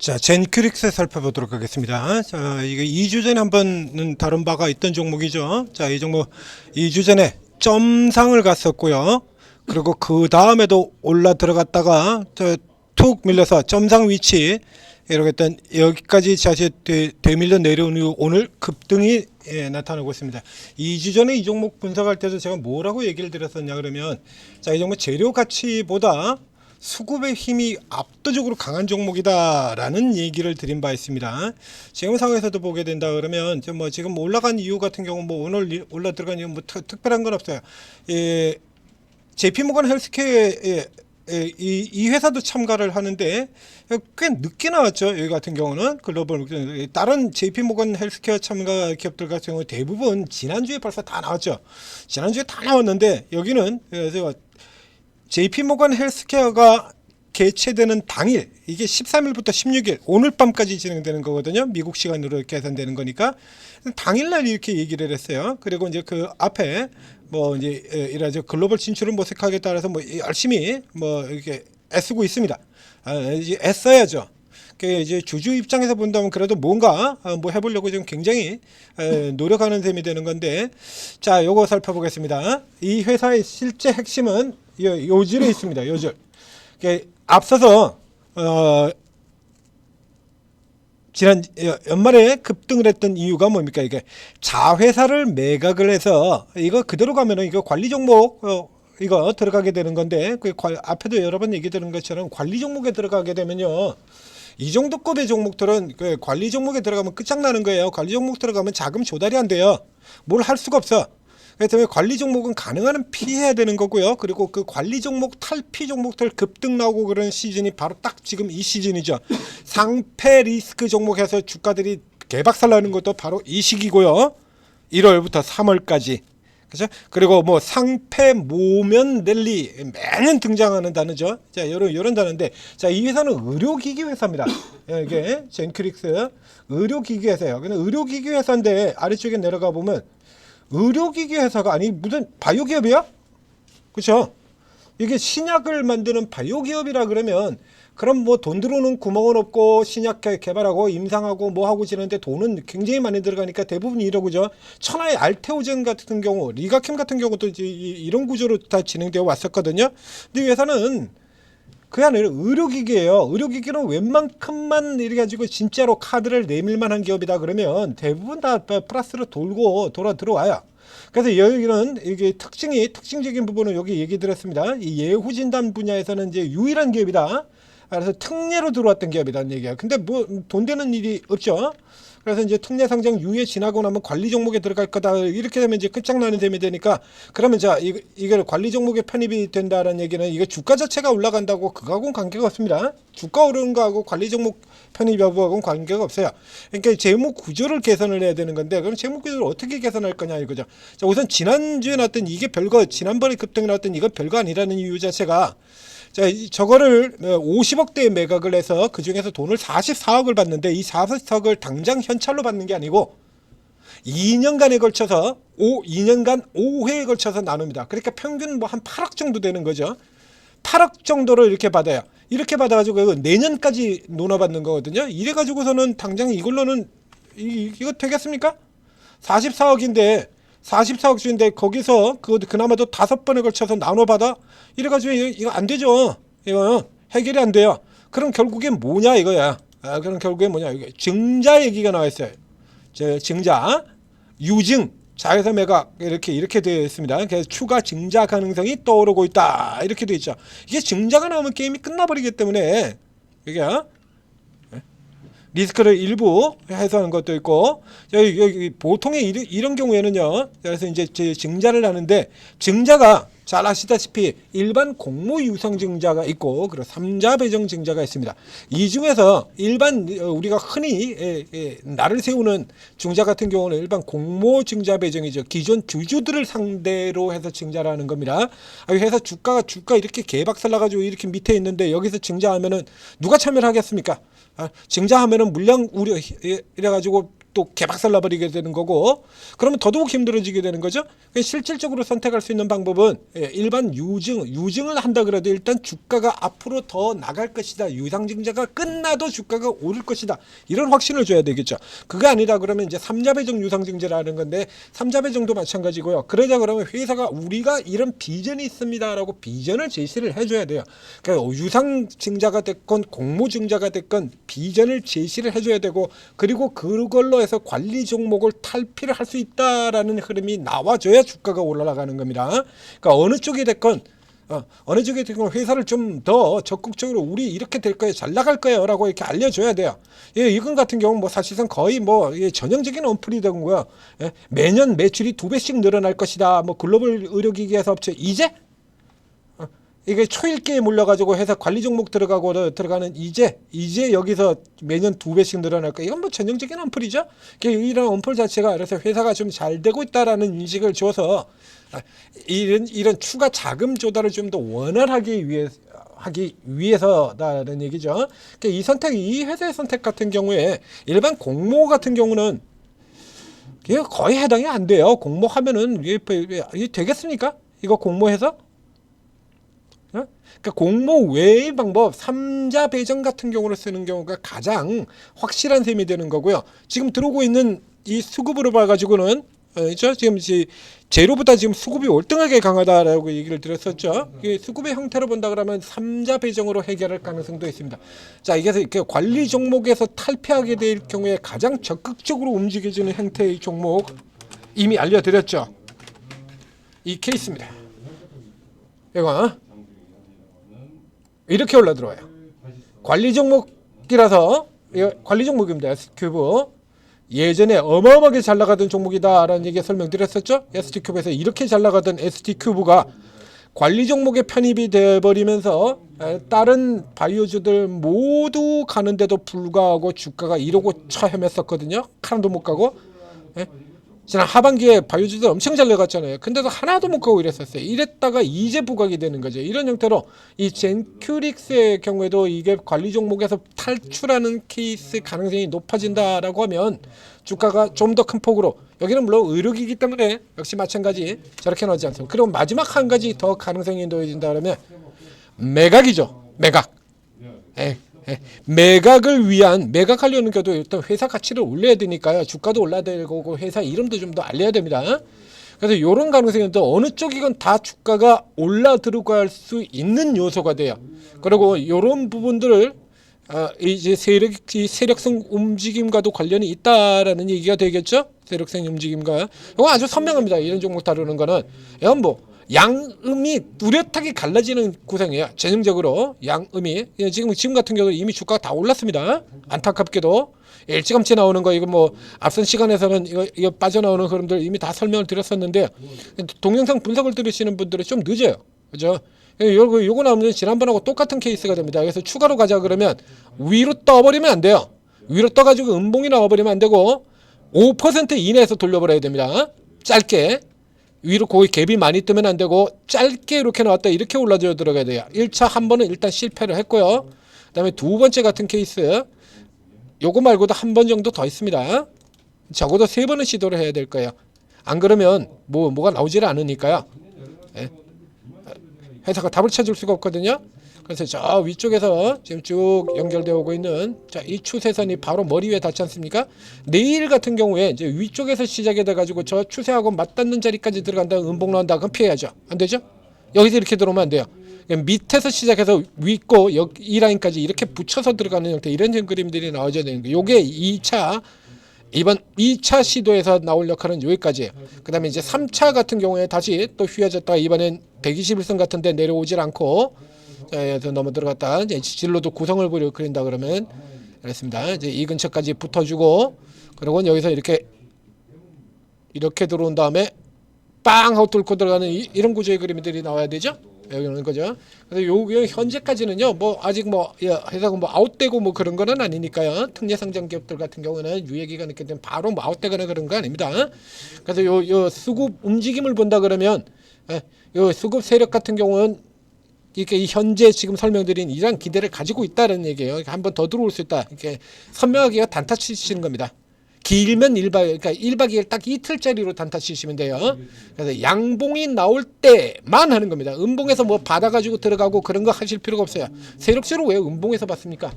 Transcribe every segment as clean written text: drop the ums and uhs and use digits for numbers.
자, 젠큐릭스 살펴보도록 하겠습니다. 자, 이게 2주 전에 한번 다룬 바가 있던 종목이죠. 자, 이 종목 2주 전에 점상을 갔었고요. 그리고 그 다음에도 올라 들어갔다가 툭 밀려서 점상 위치 이렇게 했던 여기까지 다시 되밀려 내려온 이후 오늘 급등이 나타나고 있습니다. 2주 전에 이 종목 분석할 때도 제가 뭐라고 얘기를 드렸었냐 그러면, 자, 이 종목 재료 가치보다 수급의 힘이 압도적으로 강한 종목이다라는 얘기를 드린 바 있습니다. 지금 상황에서도 보게 된다 그러면 지금 올라간 이유 같은 경우 오늘 올라 들어간 이유 특별한 건 없어요. JP모건 헬스케어에 이 회사도 참가를 하는데 꽤 늦게 나왔죠. 여기 같은 경우는 글로벌 다른 JP모건 헬스케어 참가 기업들 같은 경우 대부분 지난주에 벌써 다 나왔죠. 지난주에 다 나왔는데 여기는 JP모건 헬스케어가 개최되는 당일, 이게 13일부터 16일 오늘 밤까지 진행되는 거거든요. 미국 시간으로 계산되는 거니까 당일날 이렇게 얘기를 했어요. 그리고 이제 그 앞에 이제 글로벌 진출을 모색하겠다 해서 열심히 이렇게 애쓰고 있습니다. 이제 애써야죠. 이제 주주 입장에서 본다면 그래도 뭔가 해보려고 지금 굉장히 노력하는 셈이 되는 건데, 자, 요거 살펴보겠습니다. 이 회사의 실제 핵심은 요질에 있습니다. 요질. 앞서서 지난 연말에 급등을 했던 이유가 뭡니까? 이게 자회사를 매각을 해서 이거 그대로 가면은 이거 관리 종목 이거 들어가게 되는 건데, 앞에도 여러 번 얘기 드린 것처럼 관리 종목에 들어가게 되면요, 이 정도 급의 종목들은 관리 종목에 들어가면 끝장나는 거예요. 관리 종목 들어가면 자금 조달이 안 돼요. 뭘 할 수가 없어. 그렇기 때문에 관리 종목은 가능한 한 피해야 되는 거고요. 그리고 그 관리 종목 탈피 종목들 급등 나오고 그런 시즌이 바로 딱 지금 이 시즌이죠. 상패 리스크 종목에서 주가들이 개박살 나는 것도 바로 이 시기고요. 1월부터 3월까지. 그죠? 그리고 상패 모면 랠리 매년 등장하는 단어죠. 자, 이런 단어인데, 자, 이 회사는 의료기기 회사입니다. 이게 젠큐릭스 의료기기 회사예요. 근데 의료기기 회사인데 아래쪽에 내려가 보면 의료기기 회사가 아니 무슨 바이오 기업이야? 그렇죠? 이게 신약을 만드는 바이오 기업이라 그러면 그럼 돈 들어오는 구멍은 없고 신약 개발하고 임상하고 하고 지는데 돈은 굉장히 많이 들어가니까 대부분 이러고죠. 천하의 알테오젠 같은 경우, 리가캠 같은 경우도 이런 구조로 다 진행되어 왔었거든요. 근데 이 회사는 그게 아니라 의료기기예요. 의료기기는 웬만큼만 이래 가지고 진짜로 카드를 내밀만한 기업이다 그러면 대부분 다 플러스로 돌아 들어와요. 그래서 여기는 이게 특징적인 부분은 여기 얘기 드렸습니다. 이 예후 진단 분야에서는 이제 유일한 기업이다. 그래서 특례로 들어왔던 기업이라는 얘기야. 근데 돈 되는 일이 없죠. 그래서 이제 특례 상장 유예 지나고 나면 관리 종목에 들어갈 거다. 이렇게 되면 이제 끝장나는 셈이 되니까, 그러면 자, 이걸 관리 종목에 편입이 된다는 얘기는 이게 주가 자체가 올라간다고 그거하고는 관계가 없습니다. 주가 오르는 거하고 관리 종목 편입 여부하고는 관계가 없어요. 그러니까 재무 구조를 개선을 해야 되는 건데, 그럼 재무 구조를 어떻게 개선할 거냐 이거죠. 자, 우선 지난주에 나왔던 이게 지난번에 급등이 나왔던 이거 별거 아니라는 이유 자체가, 자, 저거를 50억대에 매각을 해서 그 중에서 돈을 44억을 받는데, 이 44억을 당장 현찰로 받는 게 아니고 2년간에 걸쳐서 2년간 5회에 걸쳐서 나눕니다. 그러니까 평균 한 8억 정도 되는 거죠. 8억 정도로 이렇게 받아요. 이렇게 받아가지고 내년까지 논아받는 거거든요. 이래가지고서는 당장 이걸로는 이거 되겠습니까? 44억 주인데 거기서 그나마도 5번에 걸쳐서 나눠받아? 이래가지고 이거 안 되죠. 이거 해결이 안 돼요. 그럼 결국엔 뭐냐 이거야. 그럼 결국엔 뭐냐, 이게 증자 얘기가 나와 있어요. 증자, 유증, 자회사 매각 이렇게 되어 있습니다. 그래서 추가 증자 가능성이 떠오르고 있다. 이렇게 되어 있죠. 이게 증자가 나오면 게임이 끝나버리기 때문에 이게 리스크를 일부 해소하는 것도 있고, 여기 보통의 이런 경우에는요, 그래서 이제 증자를 하는데, 증자가 잘 아시다시피 일반 공모 유상 증자가 있고, 그리고 3자 배정 증자가 있습니다. 이 중에서 일반 우리가 흔히 날을 세우는 증자 같은 경우는 일반 공모 증자 배정이죠. 기존 주주들을 상대로 해서 증자를 하는 겁니다. 회사 주가 이렇게 개박살 나가지고 이렇게 밑에 있는데 여기서 증자하면은 누가 참여를 하겠습니까? 증자하면은 물량 우려 이래가지고 또 개박살 나버리게 되는 거고, 그러면 더더욱 힘들어지게 되는 거죠. 실질적으로 선택할 수 있는 방법은 일반 유증을 한다 그래도 일단 주가가 앞으로 더 나갈 것이다, 유상증자가 끝나도 주가가 오를 것이다, 이런 확신을 줘야 되겠죠. 그게 아니다 그러면 이제 3자 배정 유상증자라는 건데, 3자 배정도 마찬가지고요. 그러자 그러면 회사가 우리가 이런 비전이 있습니다라고 비전을 제시를 해줘야 돼요. 그러니까 유상증자가 됐건 공모증자가 됐건 비전을 제시를 해줘야 되고, 그리고 그걸로 해서 관리 종목을 탈피를 할 수 있다라는 흐름이 나와줘야 주가가 올라가는 겁니다. 그러니까 어느 쪽이 됐건 회사를 좀 더 적극적으로 우리 이렇게 될 거예요, 잘 나갈 거예요 라고 이렇게 알려줘야 돼요. 이건 같은 경우는 뭐 사실상 거의 뭐 전형적인 언플이 된 거고요. 매년 매출이 2배씩 늘어날 것이다, 뭐 글로벌 의료기기에서 업체 이제 이게 초일기에 몰려가지고 회사 관리 종목 들어가는 이제 여기서 매년 2배씩 늘어날 거. 이건 뭐 전형적인 언플이죠. 이런 언플 자체가 그래서 회사가 좀 잘 되고 있다라는 인식을 줘서 이런 추가 자금 조달을 좀 더 원활하게 하기 위해서다라는 얘기죠. 이 회사의 선택 같은 경우에 일반 공모 같은 경우는 이게 거의 해당이 안 돼요. 공모하면은 이게 되겠습니까? 이거 공모해서? 그러니까 공모 외의 방법 3자 배정 같은 경우를 쓰는 경우가 가장 확실한 셈이 되는 거고요. 지금 들어오고 있는 이 수급으로 봐가지고는 지금 제로보다 지금 수급이 월등하게 강하다라고 얘기를 드렸었죠. 수급의 형태로 본다 그러면 3자 배정으로 해결할 가능성도 있습니다. 자, 이게 관리 종목에서 탈피하게 될 경우에 가장 적극적으로 움직여지는 형태의 종목 이미 알려드렸죠. 이 케이스입니다. 이거 이렇게 올라 들어와요. 관리 종목이라서 관리 종목입니다. ST큐브 예전에 어마어마하게 잘 나가던 종목이다라는 얘기 설명드렸었죠. ST큐브에서 이렇게 잘 나가던 ST큐브가 관리 종목에 편입이 되어버리면서 다른 바이오주들 모두 가는데도 불구하고 주가가 이러고 처헤맸었거든요. 하나도 못 가고. 지난 하반기에 바이오주들 엄청 잘 나갔잖아요. 근데도 하나도 못 가고 이랬었어요. 이랬다가 이제 부각이 되는 거죠. 이런 형태로 이 젠큐릭스의 경우에도 이게 관리 종목에서 탈출하는 케이스 가능성이 높아진다라고 하면 주가가 좀 더 큰 폭으로, 여기는 물론 의료기기 때문에 역시 마찬가지 저렇게 나오지 않습니다. 그리고 마지막 한 가지 더 가능성이 놓여진다 그러면 매각이죠. 매각. 매각하려는 것도 일단 회사 가치를 올려야 되니까요. 주가도 올라야 되고 회사 이름도 좀 더 알려야 됩니다. 그래서 이런 가능성이 또 어느 쪽이건 다 주가가 올라 들어갈 수 있는 요소가 돼요. 그리고 이런 부분들을 이제 세력성 움직임과도 관련이 있다라는 얘기가 되겠죠. 세력성 움직임과 이거 아주 선명합니다. 이런 종목 다루는 거는 이건 뭐 양음이 뚜렷하게 갈라지는 구성이에요. 전형적으로 양음이 지금 같은 경우는 이미 주가가 다 올랐습니다. 안타깝게도 일찌감치 나오는 거, 이거 뭐 앞선 시간에서는 이거 빠져나오는 흐름들 이미 다 설명을 드렸었는데, 동영상 분석을 들으시는 분들은 좀 늦어요. 그죠? 요거 나오면 지난번하고 똑같은 케이스가 됩니다. 그래서 추가로 가자 그러면 위로 떠버리면 안 돼요. 위로 떠가지고 음봉이 나와버리면 안 되고 5% 이내에서 돌려버려야 됩니다. 짧게. 위로 거기 갭이 많이 뜨면 안 되고 짧게 이렇게 나왔다 이렇게 올라져 들어가야 돼요. 1차 한 번은 일단 실패를 했고요. 그 다음에 두 번째 같은 케이스 요거 말고도 한 번 정도 더 있습니다. 적어도 3번은 시도를 해야 될 거예요. 안 그러면 뭐가 나오질 않으니까요. 회사가 답을 찾을 수가 없거든요. 그래서 저 위쪽에서 지금 쭉 연결되어 오고 있는 이 추세선이 바로 머리 위에 닿지 않습니까? 내일 같은 경우에 이제 위쪽에서 시작이 돼가지고 저 추세하고 맞닿는 자리까지 들어간다, 음봉 나온다, 그럼 피해야죠. 안 되죠? 여기서 이렇게 들어오면 안 돼요. 밑에서 시작해서 위고 이 라인까지 이렇게 붙여서 들어가는 형태, 이런 그림들이 나와줘야 되는 거예요. 요게 이번 2차 시도에서 나올 역할은 여기까지예요. 그 다음에 이제 3차 같은 경우에 다시 또 휘어졌다가 이번엔 121선 같은데 내려오질 않고 넘어 들어갔다 이제 진로도 구성을 그린다 그러면 그렇습니다. 이제 이 근처까지 붙어주고, 그리고 여기서 이렇게 들어온 다음에 빵 하고 뚫고 들어가는 이런 구조의 그림들이 나와야 되죠. 여기는 거죠. 그래서 요 현재까지는요, 뭐 아직 회사가 아웃되고 그런 거는 아니니까요. 특례 상장 기업들 같은 경우는 유예 기간 있기 때문에 바로 아웃되거나 그런 거 아닙니다. 그래서 요 수급 움직임을 본다 그러면 요 수급 세력 같은 경우는 이렇게 현재 지금 설명드린 이러한 기대를 가지고 있다는 얘기예요. 한 번 더 들어올 수 있다. 이렇게 선명하게 단타 치시는 겁니다. 길면 1박, 그러니까 1박 2일 딱 이틀짜리로 단타 치시면 돼요. 그래서 양봉이 나올 때만 하는 겁니다. 음봉에서 뭐 받아가지고 들어가고 그런 거 하실 필요가 없어요. 세력주를 왜 음봉에서 받습니까?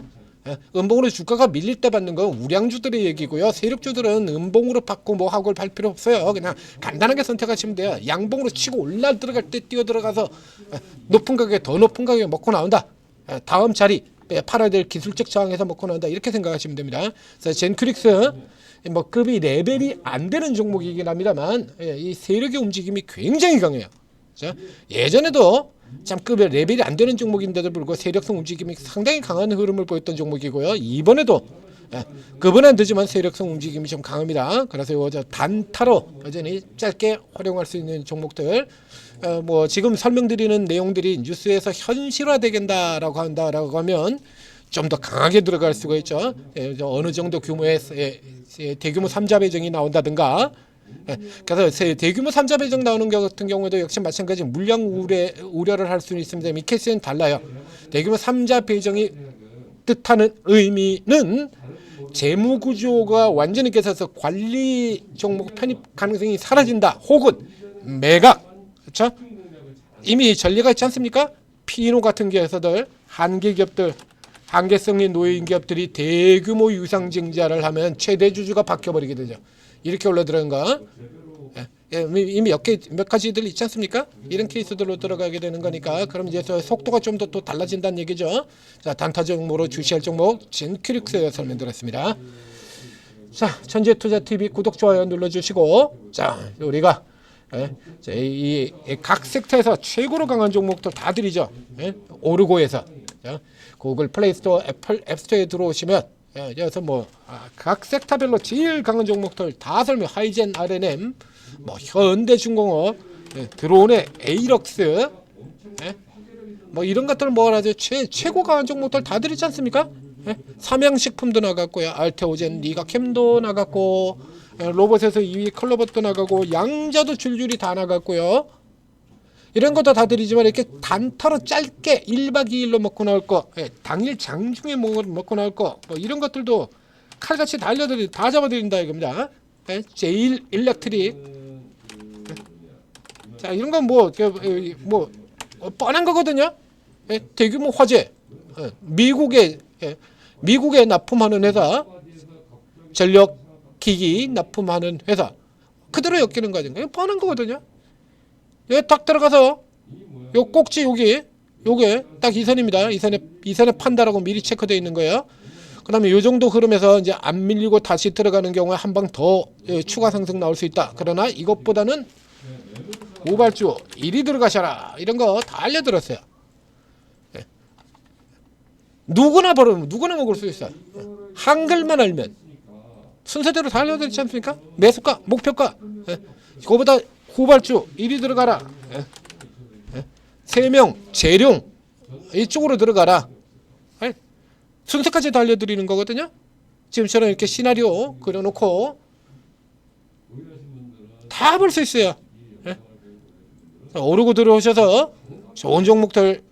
음봉으로 주가가 밀릴 때 받는 건 우량주들의 얘기고요. 세력주들은 음봉으로 받고 뭐 하고 할 필요 없어요. 그냥 간단하게 선택하시면 돼요. 양봉으로 치고 올라 들어갈 때 뛰어 들어가서 높은 가격에 더 높은 가격에 먹고 나온다. 다음 자리 팔아야 될 기술적 저항에서 먹고 나온다. 이렇게 생각하시면 됩니다. 그래서 젠크릭스 뭐 급이 레벨이 안 되는 종목이긴 합니다만 이 세력의 움직임이 굉장히 강해요. 그렇죠? 예전에도 참 급의 레벨이 안 되는 종목인데도 불구하고 세력성 움직임이 상당히 강한 흐름을 보였던 종목이고요. 이번에도 그보다는 늦지만 세력성 움직임이 좀 강합니다. 그래서 이거 단타로 여전히 짧게 활용할 수 있는 종목들 뭐 지금 설명드리는 내용들이 뉴스에서 현실화되겠다라고 한다라고 하면 좀 더 강하게 들어갈 수가 있죠. 어느 정도 규모의 대규모 3자 배정이 나온다든가. 그래서 대규모 3자 배정 나오는 것 같은 경우에도 역시 마찬가지 물량 우려를 할 수는 있습니다. 이 케이스는 달라요. 대규모 3자 배정이 뜻하는 의미는 재무 구조가 완전히 깨져서 관리 종목 편입 가능성이 사라진다. 혹은 매각. 그렇죠? 이미 전례가 있지 않습니까? 피노 같은 기업들, 한계 기업들, 한계성이 놓인 기업들이 대규모 유상증자를 하면 최대 주주가 바뀌어버리게 되죠. 이렇게 올라들어간 거. 이미 몇 가지들 있지 않습니까? 이런 케이스들로 들어가게 되는 거니까 그럼 이제 속도가 좀 더 또 달라진다는 얘기죠. 자, 단타 종목으로 주시할 종목 젠크릭스 설명드렸습니다. 자, 천재투자TV 구독 좋아요 눌러주시고 자, 우리가 이 각 섹터에서 최고로 강한 종목들 다 드리죠. 오르고에서 구글 플레이스토어, 애플 앱스토어에 들어오시면 여기서 뭐 각 섹터별로 제일 강한 종목들 다 설명. 하이젠, R&M, 뭐 현대중공업, 드론의 에이럭스, 뭐 이런 것들 뭐라죠? 최고 강한 종목들 다 드리지 않습니까? 삼양식품도 나갔고요, 알테오젠, 리가캠도 나갔고, 로봇에서 2위 클로버도 나가고, 양자도 줄줄이 다 나갔고요. 이런 것도 다 드리지만 이렇게 단타로 짧게 1박 2일로 먹고 나올 거, 당일 장중에 먹고 나올 거, 뭐 이런 것들도 칼같이 다 잡아드린다 이겁니다. 제일 일렉트릭. 자, 이런 건 뭐 뻔한 거거든요. 대규모 화재, 미국에 납품하는 회사, 전력 기기 납품하는 회사 그대로 엮이는 거죠. 뻔한 거거든요. 여기 딱 들어가서 요 꼭지 요게 딱 이 선입니다. 이 선에 판다라고 미리 체크되어 있는 거예요. 그다음에 요 정도 흐름에서 이제 안 밀리고 다시 들어가는 경우에 한 방 더 추가 상승 나올 수 있다. 그러나 이것보다는 우발주 1위 들어가셔라. 이런 거 다 알려드렸어요. 누구나 먹을 수 있어요. 한글만 알면 순서대로 다 알려드리지 않습니까? 매수가, 목표가. 그거보다 후발주 1위 들어가라. 3명 재룡 이쪽으로 들어가라. 순서까지 다 알려드리는 거거든요. 지금처럼 이렇게 시나리오 그려놓고 다 볼 수 있어요. 오르고 들어오셔서 좋은 종목들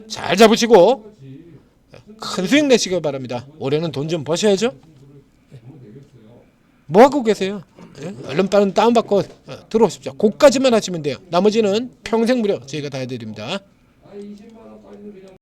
잘 잡으시고 큰 수익 내시길 바랍니다. 올해는 돈 좀 버셔야죠. 뭐 하고 계세요? 얼른 빠른 다운받고 들어오십시오. 그까지만 하시면 돼요. 나머지는 평생 무료 저희가 다 해드립니다.